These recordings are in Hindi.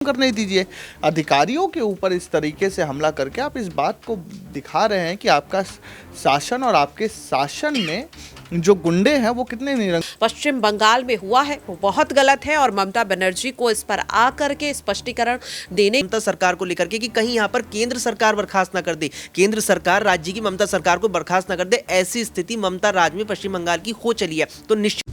करने दीजिए। अधिकारियों के ऊपर इस तरीके से हमला करके आप इस बात को दिखा रहे हैं कि आपका शासन और आपके शासन में जो गुंडे हैं वो कितने निरंकुश। पश्चिम बंगाल में हुआ है वो बहुत गलत है और ममता बनर्जी को इस पर आकर के स्पष्टीकरण देने ममता सरकार को लेकर के कि कहीं यहाँ पर केंद्र सरकार बर्खास्त न कर दे, केंद्र सरकार राज्य की ममता सरकार को बर्खास्त न कर दे, ऐसी स्थिति ममता राज्य में पश्चिम बंगाल की हो चली है। तो निश्चित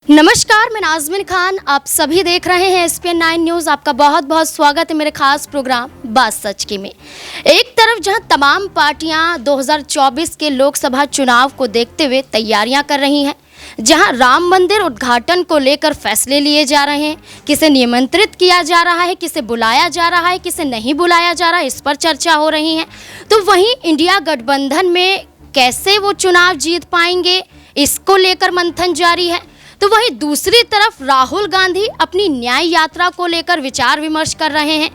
नमस्कार, मैं नाज़मीन खान, आप सभी देख रहे हैं SPN 9 न्यूज़। आपका बहुत बहुत स्वागत है मेरे खास प्रोग्राम बात सच की में। एक तरफ जहां तमाम पार्टियां 2024 के लोकसभा चुनाव को देखते हुए तैयारियां कर रही हैं, जहां राम मंदिर उद्घाटन को लेकर फैसले लिए जा रहे हैं, किसे निमंत्रित किया जा रहा है, किसे बुलाया जा रहा है, किसे नहीं बुलाया जा रहा है, इस पर चर्चा हो रही है। तो वहीं इंडिया गठबंधन में कैसे वो चुनाव जीत पाएंगे, इसको लेकर मंथन जारी है। तो वहीं दूसरी तरफ राहुल गांधी अपनी न्याय यात्रा को लेकर विचार विमर्श कर रहे हैं।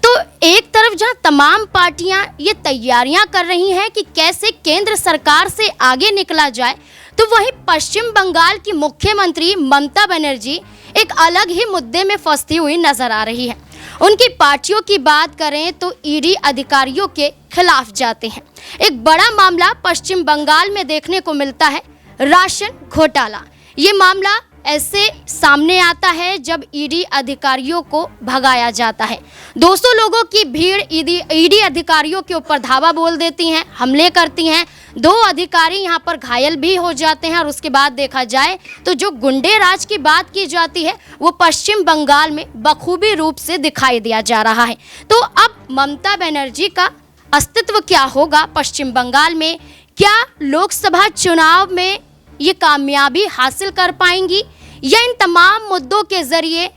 तो एक तरफ जहां तमाम पार्टियां ये तैयारियां कर रही हैं कि कैसे केंद्र सरकार से आगे निकला जाए, तो वहीं पश्चिम बंगाल की मुख्यमंत्री ममता बनर्जी एक अलग ही मुद्दे में फंसती हुई नजर आ रही है। उनकी पार्टियों की बात करें तो ईडी अधिकारियों के खिलाफ जाते हैं। एक बड़ा मामला पश्चिम बंगाल में देखने को मिलता है, राशन घोटाला। ये मामला ऐसे सामने आता है जब ईडी अधिकारियों को भगाया जाता है। 200 लोगों की भीड़ ईडी अधिकारियों के ऊपर धावा बोल देती हैं, हमले करती हैं। 2 अधिकारी यहाँ पर घायल भी हो जाते हैं। और उसके बाद देखा जाए तो जो गुंडे राज की बात की जाती है वो पश्चिम बंगाल में बखूबी रूप से दिखाई दिया जा रहा है। तो अब ममता बनर्जी का अस्तित्व क्या होगा पश्चिम बंगाल में? क्या लोकसभा चुनाव में ये कामयाबी हासिल कर पाएंगी या इन तमाम मुद्दों के जरिए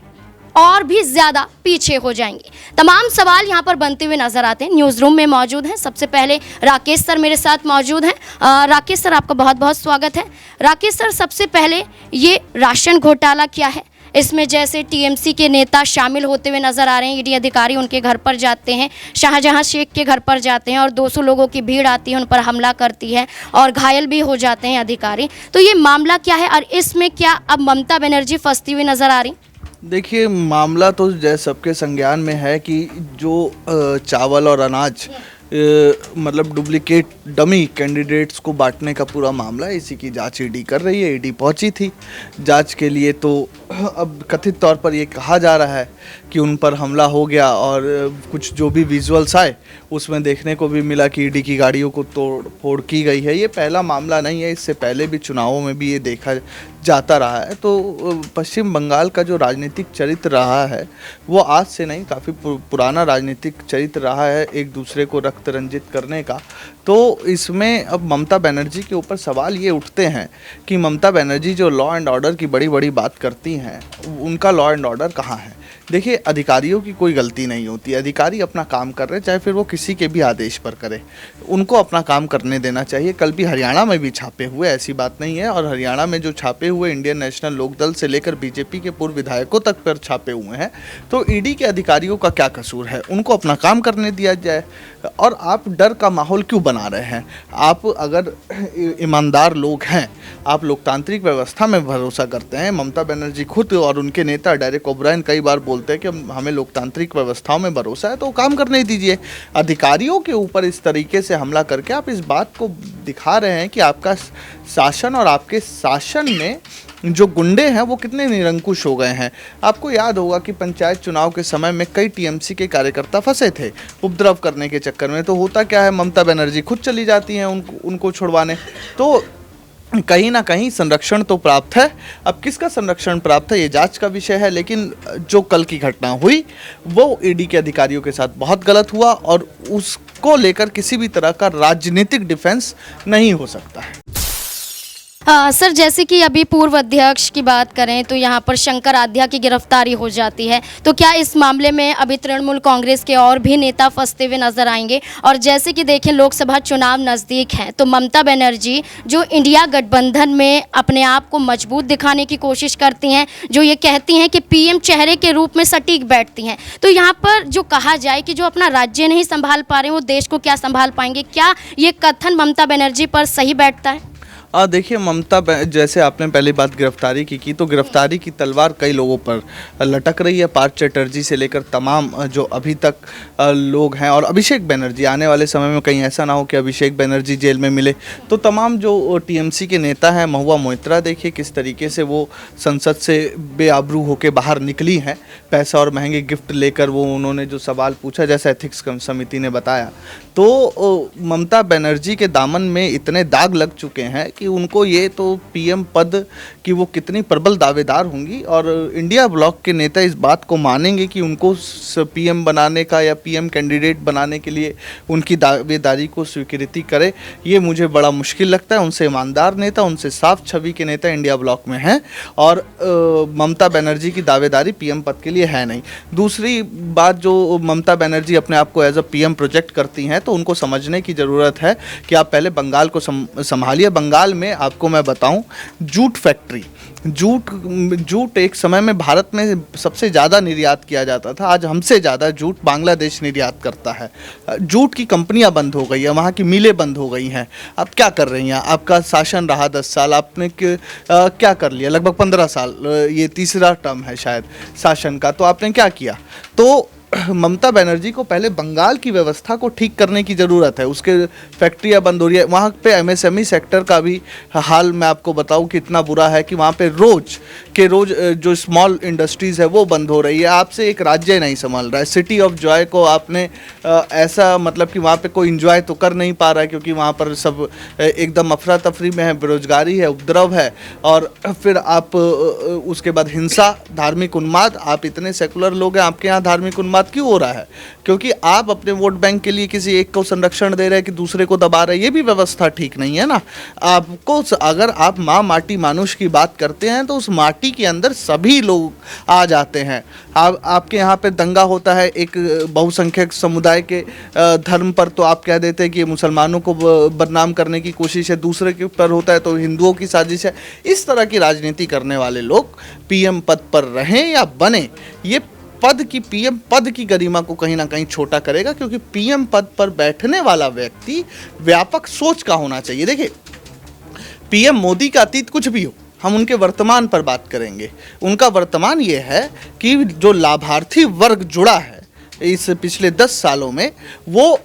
और भी ज़्यादा पीछे हो जाएंगे? तमाम सवाल यहाँ पर बनते हुए नजर आते हैं। न्यूज़ रूम में मौजूद हैं सबसे पहले राकेश सर मेरे साथ मौजूद हैं। राकेश सर, आपका बहुत बहुत स्वागत है। राकेश सर, सबसे पहले ये राशन घोटाला क्या है? इसमें जैसे टीएमसी के नेता शामिल होते हुए नजर आ रहे हैं, ईडी अधिकारी उनके घर पर जाते हैं, शाहजहां शेख के घर पर जाते हैं और 200 लोगों की भीड़ आती है, उन पर हमला करती है और घायल भी हो जाते हैं अधिकारी। तो ये मामला क्या है और इसमें क्या अब ममता बनर्जी फंसती हुई नजर आ रही? देखिए, मामला तो जैसे सबके संज्ञान में है कि जो चावल और अनाज मतलब डुप्लीकेट डमी कैंडिडेट्स को बांटने का पूरा मामला है, इसी की जांच ईडी कर रही है। ईडी पहुंची थी जांच के लिए। तो अब कथित तौर पर ये कहा जा रहा है कि उन पर हमला हो गया और कुछ जो भी विजुअल्स आए उसमें देखने को भी मिला कि ईडी की गाड़ियों को तोड़ फोड़ की गई है। ये पहला मामला नहीं है, इससे पहले भी चुनावों में भी ये देखा जाता रहा है। तो पश्चिम बंगाल का जो राजनीतिक चरित्र रहा है वो आज से नहीं, काफ़ी पुराना राजनीतिक चरित्र रहा है एक दूसरे को रक्त रंजित करने का। तो इसमें अब ममता बनर्जी के ऊपर सवाल ये उठते हैं कि ममता बनर्जी जो लॉ एंड ऑर्डर की बड़ी बड़ी बात करती हैं, उनका लॉ एंड ऑर्डर कहाँ है? देखिए, अधिकारियों की कोई गलती नहीं होती। अधिकारी अपना काम कर रहे, चाहे फिर वो किसी के भी आदेश पर करे, उनको अपना काम करने देना चाहिए। कल भी हरियाणा में भी छापे हुए, ऐसी बात नहीं है। और हरियाणा में जो छापे हुए इंडियन नेशनल लोकदल से लेकर बीजेपी के पूर्व विधायकों तक पर छापे हुए हैं। तो ईडी के अधिकारियों का क्या कसूर है? उनको अपना काम करने दिया जाए। और आप डर का माहौल क्यों बना रहे हैं? आप अगर ईमानदार लोग हैं, आप लोकतांत्रिक व्यवस्था में भरोसा करते हैं, ममता बनर्जी खुद और उनके नेता डेरेक ओब्रायन कई बार बोलते हैं कि हमें लोकतांत्रिक व्यवस्थाओं में भरोसा है, तो काम करने दीजिए। अधिकारियों के ऊपर इस तरीके से हमला करके आप इस बात को दिखा रहे हैं कि आपका शासन और आपके शासन में जो गुंडे हैं वो कितने निरंकुश हो गए हैं। आपको याद होगा कि पंचायत चुनाव के समय में कई टीएमसी के कार्यकर्ता फंसे थे उपद्रव करने के चक्कर में। तो होता क्या है, ममता बनर्जी खुद चली जाती हैं उनको छुड़वाने। तो कहीं ना कहीं संरक्षण तो प्राप्त है। अब किसका संरक्षण प्राप्त है ये जांच का विषय है, लेकिन जो कल की घटना हुई वो ईडी के अधिकारियों के साथ बहुत गलत हुआ और उसको लेकर किसी भी तरह का राजनीतिक डिफेंस नहीं हो सकता है। सर, जैसे कि अभी पूर्व अध्यक्ष की बात करें तो यहाँ पर शंकर आध्या की गिरफ्तारी हो जाती है, तो क्या इस मामले में अभी तृणमूल कांग्रेस के और भी नेता फंसते हुए नजर आएंगे? और जैसे कि देखें, लोकसभा चुनाव नज़दीक है, तो ममता बनर्जी जो इंडिया गठबंधन में अपने आप को मजबूत दिखाने की कोशिश करती हैं, जो ये कहती हैं कि पीएम चेहरे के रूप में सटीक बैठती हैं, तो यहाँ पर जो कहा जाए कि जो अपना राज्य नहीं संभाल पा रहे हैं वो देश को क्या संभाल पाएंगे? क्या ये कथन ममता बनर्जी पर सही बैठता है? देखिए जैसे आपने पहली बात गिरफ्तारी की तो गिरफ्तारी की तलवार कई लोगों पर लटक रही है। पार्थ चैटर्जी से लेकर तमाम जो अभी तक लोग हैं, और अभिषेक बनर्जी, आने वाले समय में कहीं ऐसा ना हो कि अभिषेक बनर्जी जेल में मिले, तो तमाम जो टीएमसी के नेता हैं, महुआ मोइत्रा देखिए किस तरीके से वो संसद से बेआबरू होकर बाहर निकली हैं, पैसा और महंगे गिफ्ट लेकर। वो उन्होंने जो सवाल पूछा, जैसे एथिक्स समिति ने बताया, तो ममता बनर्जी के दामन में इतने दाग लग चुके हैं कि उनको ये तो पीएम पद की वो कितनी प्रबल दावेदार होंगी, और इंडिया ब्लॉक के नेता इस बात को मानेंगे कि उनको पीएम बनाने का या पीएम कैंडिडेट बनाने के लिए उनकी दावेदारी को स्वीकृति करे, ये मुझे बड़ा मुश्किल लगता है। उनसे ईमानदार नेता, उनसे साफ छवि के नेता इंडिया ब्लॉक में हैं, और ममता बनर्जी की दावेदारी पीएम पद के लिए है नहीं। दूसरी बात, जो ममता बनर्जी अपने आप को एज अ पीएम प्रोजेक्ट करती हैं, तो उनको समझने की ज़रूरत है कि आप पहले बंगाल को संभालिए। बंगाल में आपको मैं बताऊं, जूट फैक्ट्री, जूट एक समय में भारत में सबसे ज़्यादा निर्यात किया जाता था। आज हमसे ज़्यादा जूट बांग्लादेश निर्यात करता है। जूट की कंपनियां बंद हो गई हैं, वहाँ की मिलें बंद हो गई हैं। आप क्या कर रही हैं? आपका शासन रहा 10 साल, आपने क्या कर लिया? लगभग 15 साल, ये तीसरा टर्म है शायद शासन का, तो आपने क्या किया? तो ममता बनर्जी को पहले बंगाल की व्यवस्था को ठीक करने की ज़रूरत है। उसके फैक्ट्रियाँ बंद हो रही है, वहाँ पे एमएसएमई सेक्टर का भी हाल मैं आपको बताऊँ कि इतना बुरा है कि वहाँ पे रोज़ जो स्मॉल इंडस्ट्रीज़ है वो बंद हो रही है। आपसे एक राज्य नहीं संभाल रहा है। सिटी ऑफ जॉय को आपने ऐसा, मतलब कि वहाँ पे कोई इंजॉय तो कर नहीं पा रहा है, क्योंकि वहाँ पर सब एकदम अफरा तफरी में है, बेरोजगारी है, उपद्रव है, और फिर आप उसके बाद हिंसा, धार्मिक उन्माद। आप इतने सेकुलर लोग हैं, आपके यहाँ धार्मिक उन्माद क्यों हो रहा है? क्योंकि आप अपने वोट बैंक के लिए किसी एक को संरक्षण दे रहे हैं कि दूसरे को दबा रहे हैं। ये भी व्यवस्था ठीक नहीं है ना। आपको, अगर आप माँ माटी मानुष की बात करते हैं, तो उस माटी के अंदर सभी लोग आ जाते हैं। आपके यहाँ पे दंगा होता है एक बहुसंख्यक समुदाय के धर्म पर, तो आप कह देते हैं कि ये मुसलमानों को बदनाम करने की कोशिश है। दूसरे के ऊपर होता है तो हिंदुओं की साजिश है। इस तरह की राजनीति करने वाले लोग पीएम पद पर रहें या बने, ये पीएम पद की गरिमा को कहीं ना कहीं छोटा करेगा, क्योंकि पीएम पद पर बैठने वाला व्यक्ति व्यापक सोच का होना चाहिए। देखिए, पीएम मोदी का अतीत कुछ भी हो, हम उनके वर्तमान पर बात करेंगे। उनका वर्तमान ये है कि जो लाभार्थी वर्ग जुड़ा है इस पिछले 10 सालों में, वो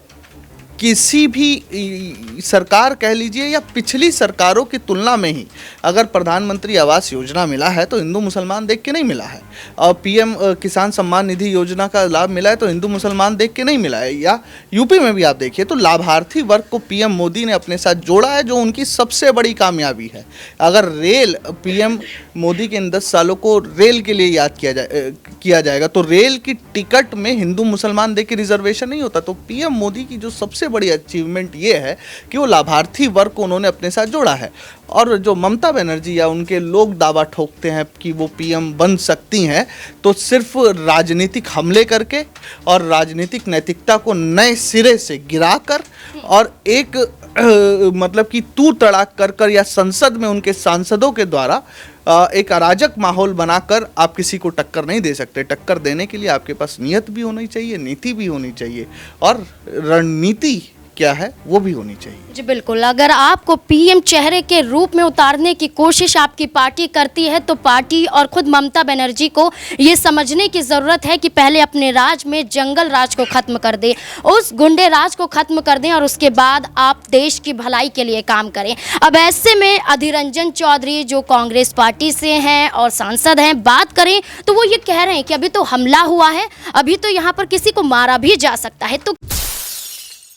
किसी भी सरकार कह लीजिए या पिछली सरकारों की तुलना में ही, अगर प्रधानमंत्री आवास योजना मिला है तो हिंदू मुसलमान देख के नहीं मिला है, और पीएम किसान सम्मान निधि योजना का लाभ मिला है तो हिंदू मुसलमान देख के नहीं मिला है, या यूपी में भी आप देखिए तो लाभार्थी वर्ग को पीएम मोदी ने अपने साथ जोड़ा है, जो उनकी सबसे बड़ी कामयाबी है। अगर रेल, पीएम मोदी के इन 10 सालों को रेल के लिए याद किया जाएगा, तो रेल की टिकट में हिंदू मुसलमान देख के रिजर्वेशन नहीं होता। तो पीएम मोदी की जो सबसे बड़ी अचीवमेंट ये है कि वो लाभार्थी वर्ग को उन्होंने अपने साथ जोड़ा है। और जो ममता बनर्जी या उनके लोग दावा ठोकते हैं कि वो पीएम बन सकती हैं, तो सिर्फ राजनीतिक हमले करके और राजनीतिक नैतिकता को नए सिरे से गिराकर और एक मतलब कि तू तड़ाक कर या संसद में उनके सांसदों के द्वारा एक अराजक माहौल बनाकर आप किसी को टक्कर नहीं दे सकते। टक्कर देने के लिए आपके पास नियत भी होनी चाहिए, नीति भी होनी चाहिए, और रणनीति क्या है वो भी होनी चाहिए। जी बिल्कुल, अगर आपको पीएम चेहरे के रूप में उतारने की कोशिश आपकी पार्टी करती है, तो पार्टी और खुद ममता बनर्जी को ये समझने की ज़रूरत है कि पहले अपने राज में जंगल राज को ख़त्म कर दें, उस गुंडे राज को ख़त्म कर दें, और उसके बाद आप देश की भलाई के लिए काम करें। अब ऐसे में अधीर रंजन चौधरी जो कांग्रेस पार्टी से हैं और सांसद हैं, बात करें तो वो ये कह रहे हैं कि अभी तो हमला हुआ है, अभी तो यहाँ पर किसी को मारा भी जा सकता है। तो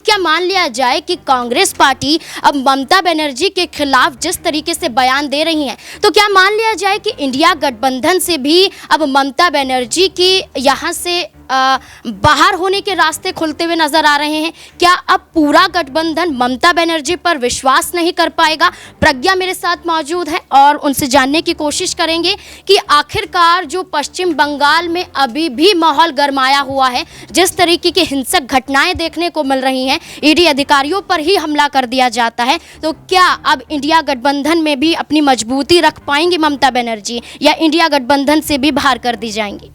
क्या मान लिया जाए कि कांग्रेस पार्टी अब ममता बनर्जी के खिलाफ जिस तरीके से बयान दे रही है, तो क्या मान लिया जाए कि इंडिया गठबंधन से भी अब ममता बनर्जी की यहाँ से बाहर होने के रास्ते खुलते हुए नजर आ रहे हैं? क्या अब पूरा गठबंधन ममता बनर्जी पर विश्वास नहीं कर पाएगा? प्रज्ञा मेरे साथ मौजूद है और उनसे जानने की कोशिश करेंगे कि आखिरकार जो पश्चिम बंगाल में अभी भी माहौल गरमाया हुआ है, जिस तरीके की हिंसक घटनाएं देखने को मिल रही हैं, ईडी अधिकारियों पर ही हमला कर दिया जाता है, तो क्या अब इंडिया गठबंधन में भी अपनी मजबूती रख पाएंगी ममता बनर्जी, या इंडिया गठबंधन से भी बाहर कर दी जाएंगी?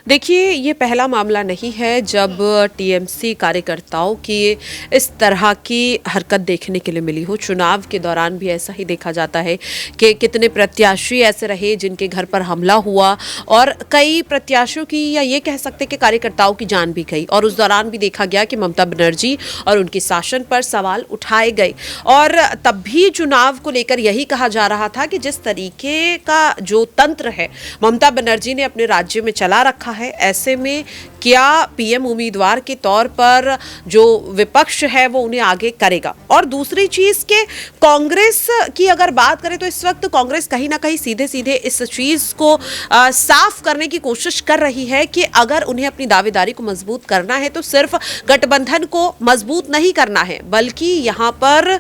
देखिए, ये पहला मामला नहीं है जब टीएमसी कार्यकर्ताओं की इस तरह की हरकत देखने के लिए मिली हो। चुनाव के दौरान भी ऐसा ही देखा जाता है कि कितने प्रत्याशी ऐसे रहे जिनके घर पर हमला हुआ और कई प्रत्याशियों की, या ये कह सकते कि कार्यकर्ताओं की जान भी गई। और उस दौरान भी देखा गया कि ममता बनर्जी और उनके शासन पर सवाल उठाए गए और तब भी चुनाव को लेकर यही कहा जा रहा था कि जिस तरीके का जो तंत्र है ममता बनर्जी ने अपने राज्य में चला रखा है, ऐसे में क्या पीएम उम्मीदवार के तौर पर जो विपक्ष है वो उन्हें आगे करेगा। और दूसरी चीज के कांग्रेस की अगर बात करें तो इस वक्त कांग्रेस कहीं ना कहीं सीधे सीधे इस चीज को साफ करने की कोशिश कर रही है कि अगर उन्हें अपनी दावेदारी को मजबूत करना है तो सिर्फ गठबंधन को मजबूत नहीं करना है, बल्कि यहाँ पर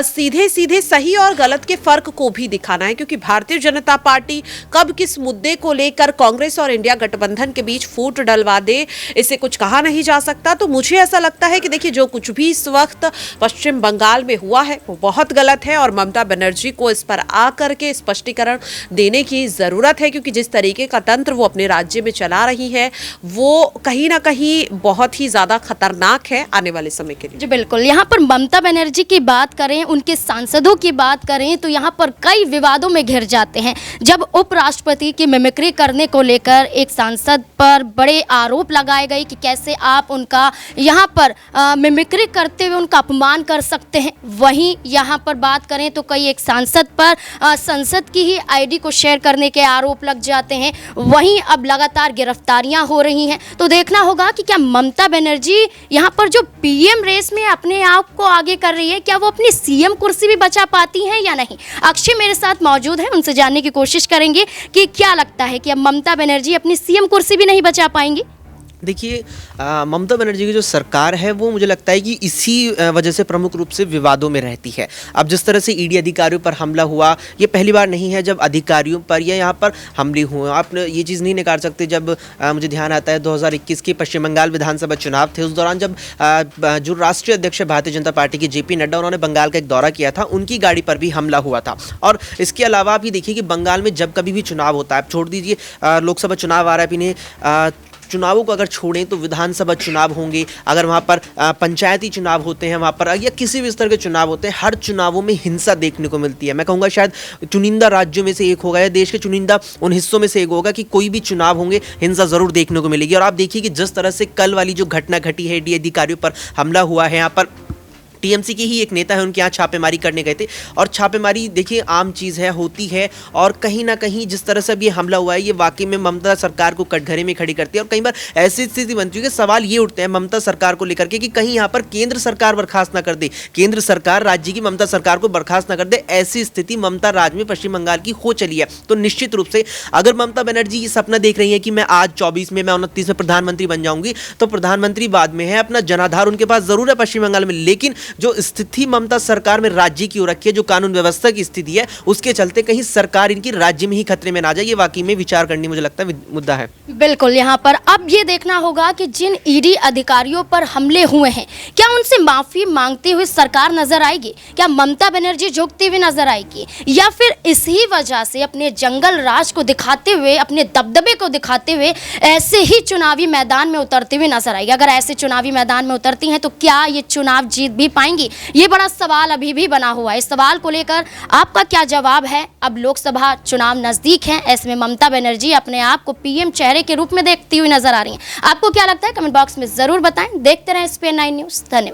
सीधे सीधे सही और गलत के फर्क को भी दिखाना है। क्योंकि भारतीय जनता पार्टी कब किस मुद्दे को लेकर कांग्रेस और इंडिया गठबंधन के बीच फूट डलवा दे, इसे कुछ कहा नहीं जा सकता। तो मुझे ऐसा लगता है कि देखिए, जो कुछ भी इस वक्त पश्चिम बंगाल में हुआ है वो बहुत गलत है और ममता बनर्जी को इस पर आकर के स्पष्टीकरण देने की जरूरत है। क्योंकि जिस तरीके का तंत्र वो अपने राज्य में चला रही है वो कहीं ना कहीं बहुत ही ज्यादा खतरनाक है आने वाले समय के लिए। जी बिल्कुल, यहाँ पर ममता बनर्जी की बात करें, उनके सांसदों की बात करें तो यहाँ पर कई विवादों में घिर जाते हैं। जब उपराष्ट्रपति की मिमिक्री करने को लेकर एक सांसद पर बड़े आरोप लगाए गए कि कैसे आप उनका यहाँ पर मिमिक्री करते हुए उनका अपमान कर सकते हैं। वहीं यहाँ पर बात करें तो कई एक सांसद पर संसद की ही आईडी को शेयर करने के आरोप लग जाते हैं। वहीं अब लगातार गिरफ्तारियां हो रही हैं। तो देखना होगा कि क्या ममता बनर्जी यहाँ पर जो पीएम रेस में अपने आप को आगे कर रही है, क्या वो अपनी सीएम कुर्सी भी बचा पाती हैं या नहीं। अक्षय मेरे साथ मौजूद है, उनसे जानने की कोशिश करेंगे कि क्या लगता है कि अब ममता बनर्जी अपनी सीएम कुर्सी भी नहीं बचा पाएंगी। देखिए, ममता बनर्जी की जो सरकार है वो मुझे लगता है कि इसी वजह से प्रमुख रूप से विवादों में रहती है। अब जिस तरह से ईडी अधिकारियों पर हमला हुआ, ये पहली बार नहीं है जब अधिकारियों पर या यहाँ पर हमले हुए। आप ये चीज़ नहीं नकार सकते, जब मुझे ध्यान आता है 2021 के पश्चिम बंगाल विधानसभा चुनाव थे, उस दौरान जब जो राष्ट्रीय अध्यक्ष भारतीय जनता पार्टी के जेपी नड्डा, उन्होंने बंगाल का एक दौरा किया था, उनकी गाड़ी पर भी हमला हुआ था। और इसके अलावा आप ये देखिए कि बंगाल में जब कभी भी चुनाव होता है, आप छोड़ दीजिए लोकसभा चुनाव आ रहा है, इन्हें चुनावों को अगर छोड़ें तो विधानसभा चुनाव होंगे, अगर वहाँ पर पंचायती चुनाव होते हैं, वहाँ पर या किसी भी स्तर के चुनाव होते हैं, हर चुनावों में हिंसा देखने को मिलती है। मैं कहूँगा शायद चुनिंदा राज्यों में से एक होगा या देश के चुनिंदा उन हिस्सों में से एक होगा कि कोई भी चुनाव होंगे, हिंसा जरूर देखने को मिलेगी। और आप देखिए कि जिस तरह से कल वाली जो घटना घटी है, डी अधिकारियों पर हमला हुआ है, यहाँ पर टीएमसी के ही एक नेता है, उनके यहाँ छापेमारी करने गए थे। और छापेमारी देखिए आम चीज़ है, होती है। और कहीं ना कहीं जिस तरह से अब ये हमला हुआ है, ये वाकई में ममता सरकार को कटघरे में खड़ी करती है। और कई बार ऐसी स्थिति बनती है कि सवाल ये उठते हैं ममता सरकार को लेकर के कि कहीं यहाँ पर केंद्र सरकार बर्खास्त ना कर दे, केंद्र सरकार राज्य की ममता सरकार को बर्खास्त ना कर दे। ऐसी स्थिति ममता राज्य में पश्चिम बंगाल की हो चली है। तो निश्चित रूप से अगर ममता बनर्जी ये सपना देख रही है कि मैं आज 24 में, मैं 29 में प्रधानमंत्री बन जाऊंगी, तो प्रधानमंत्री बाद में है, अपना जनाधार उनके पास जरूर है पश्चिम बंगाल में। लेकिन जो स्थिति ममता सरकार में राज्य की हो रखी है, जो कानून व्यवस्था की स्थिति है, उसके चलते कहीं सरकार इनकी राज्य में ही खतरे में ना जाए, ये वाकई में विचार करनी मुझे लगता है मुद्दा है। बिल्कुल, यहाँ पर अब ये देखना होगा कि जिन ईडी अधिकारियों पर हमले हुए हैं, क्या उनसे माफी मांगते हुए सरकार नजर आएगी, क्या ममता बनर्जी झुकती हुई नजर आएगी, या फिर इसी वजह से अपने जंगल राज को दिखाते हुए, अपने दबदबे को दिखाते हुए ऐसे ही चुनावी मैदान में उतरते हुए नजर आएगी। अगर ऐसे चुनावी मैदान में उतरती हैं तो क्या ये चुनाव जीत भी पाएंगी, ये बड़ा सवाल अभी भी बना हुआ है। इस सवाल को लेकर आपका क्या जवाब है। अब लोकसभा चुनाव नजदीक हैं, ऐसे में ममता बनर्जी अपने आप को पीएम चेहरे के रूप में देखती हुई नजर आ रही हैं। आपको क्या लगता है, कमेंट बॉक्स में जरूर बताएं। देखते रहें SPN9 न्यूज़। धन्यवाद।